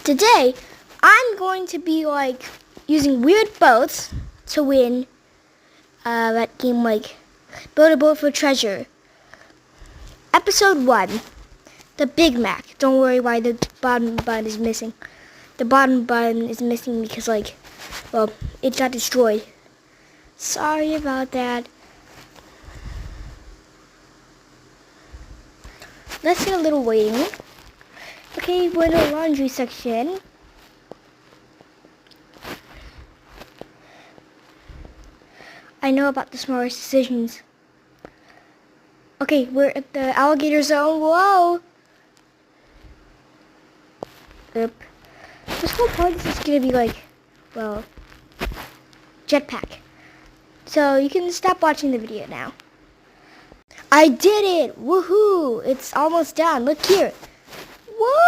Today, I'm going to be using weird boats to win that game Build a Boat for Treasure. Episode 1, the Big Mac. Don't worry why the bottom button is missing. The bottom button is missing because it got destroyed. Sorry about that. Let's get a little waiting. Okay, we're in the laundry section. I know about the smartest decisions. Okay, we're at the alligator zone. Whoa! Oop. This whole part is just gonna be jetpack. So you can stop watching the video now. I did it! Woohoo! It's almost done. Look here. Whoa!